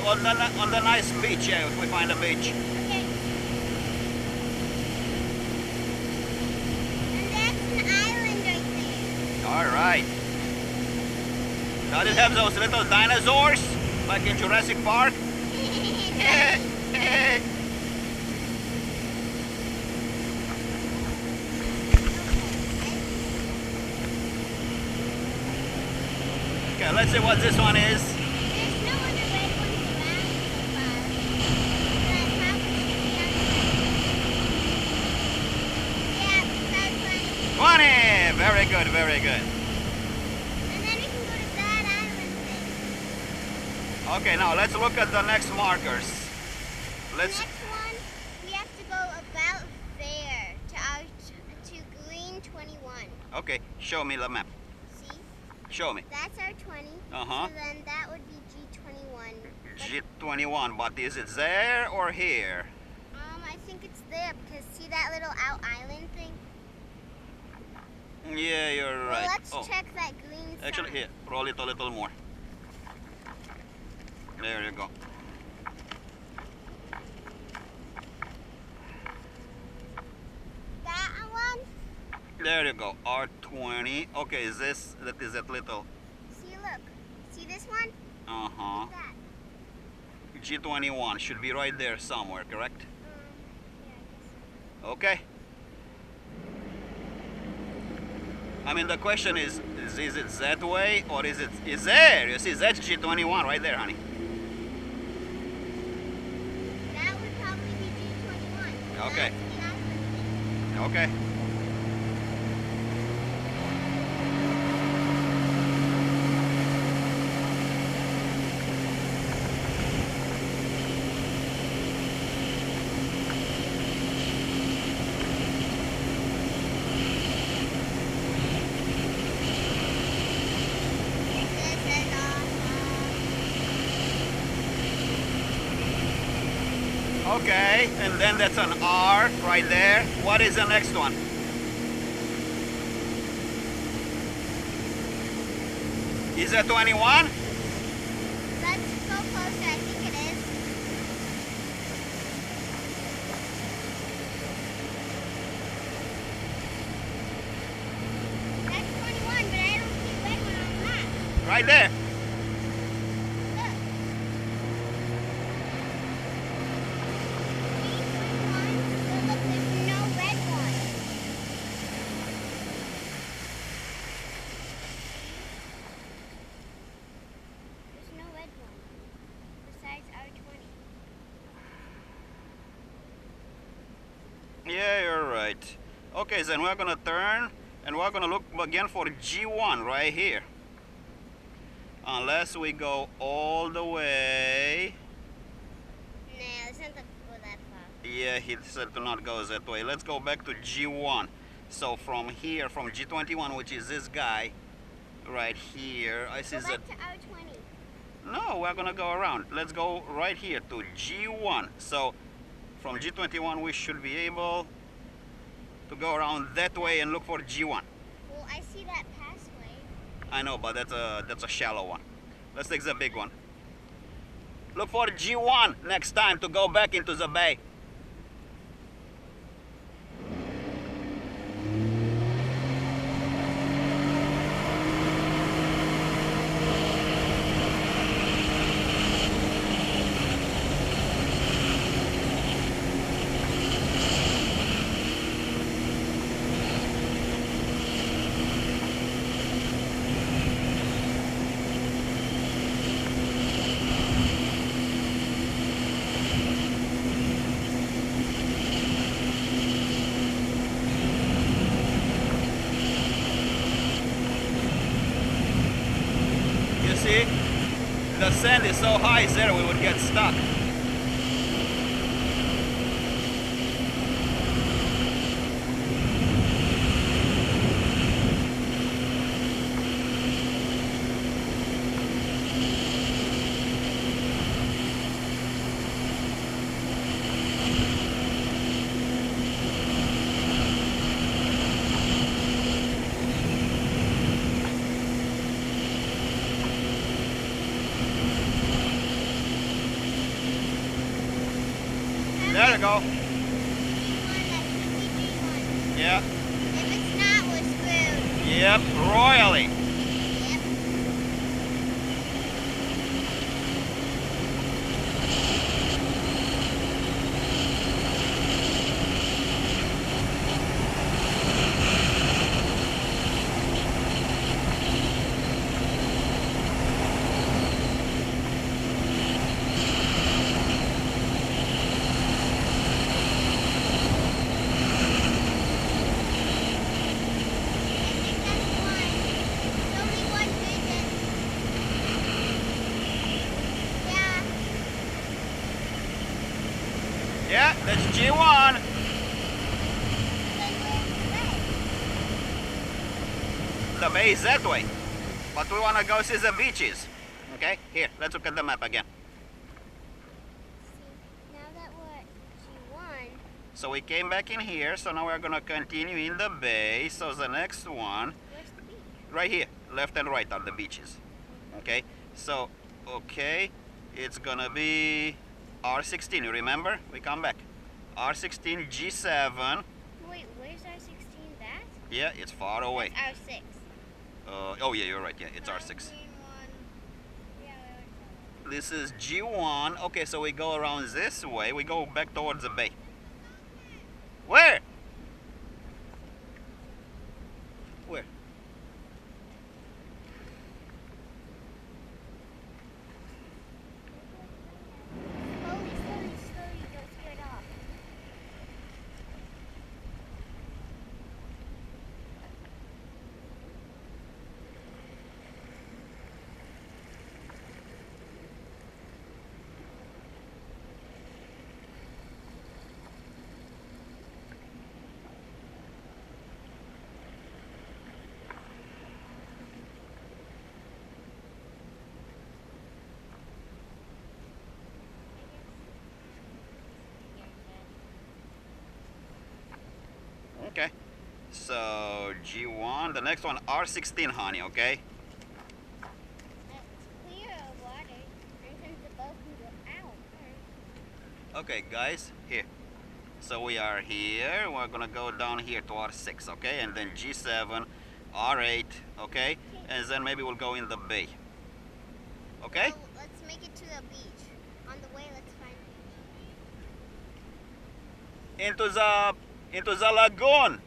on the nice beach. Yeah, if we find a beach. Okay. And that's an island right there. All right. Does it have those little dinosaurs like in Jurassic Park? Okay, let's see what this one is. There's no other red ones around so far. But probably should be on the... Yeah, start 20! 20. Very good, very good. And then we can go to that island thing. Okay, now let's look at the next markers. The Let's. next one, we have to go about there to green 21. Okay, show me the map. See? Show me. That's our 20. Uh-huh. So then that would be G21. G21, but is it there or here? I think it's there because see that little out island thing? Yeah, you're right. Well, let's check that green sign. Actually, here, roll it a little more. There you go. That one? There you go. R20. Okay, is that is that little? See, look. See this one? Uh-huh. That. G21 should be right there somewhere, correct? Yeah, I guess. Okay. I mean, the question is it that way or is there? You see, that's G21 right there, honey. That would probably be G21. Okay. That's the island. Okay. This is awesome. Okay, and then that's an R right there. What is the next one? Is that 21? Let's go closer. I think it is. That's 21, but I don't see a red one on the map. Right there. Look. G21. But look, there's no red one. There's no red one. Besides R20. Yeah, you're right. Okay, then we're gonna turn and we're gonna look again for G1 right here. Unless we go all the way. Nah, let's not go that far. Yeah, he said to not go that way. Let's go back to G1. So from here, from G21, which is this guy, right here, I see Go that. back to R20. No, we're gonna go around. Let's go right here to G1. So from G21, we should be able to go around that way and look for G1. Well, I see that pathway. I know, but that's a shallow one. Let's take the big one. Look for G1 next time to go back into the bay. You see, the sand is so high there we would get stuck. There you go. G1, that should be G1. Yeah. If it's not, we're screwed. Yep, royally. Yep. Yeah, that's G1. The bay is that way. But we want to go see the beaches. Okay, here, let's look at the map again. Now that we're at G1, So we came back in here, so now we're going to continue in the bay. So the next one, where's the beach? right here, left and right are the beaches. Okay, so, okay, it's going to be R16, you remember? We come back. R16, G7. Wait, where's R16 that? Yeah, it's far away. That's R6. Oh yeah, you're right, yeah, it's R6. Yeah, This is G1. Okay, so we go around this way. We go back towards the bay. Where? Where? slowly, don't scare it off. Okay. So G1. The next one R16, honey. Okay. That's clear of water, and since the boat can go out. Okay, guys. Here. So we are here. We're gonna go down here to R6. Okay, and then G7, R8. Okay, and then maybe we'll go in the bay. Okay. So let's make it to the beach. On the way, let's find Into the lagoon.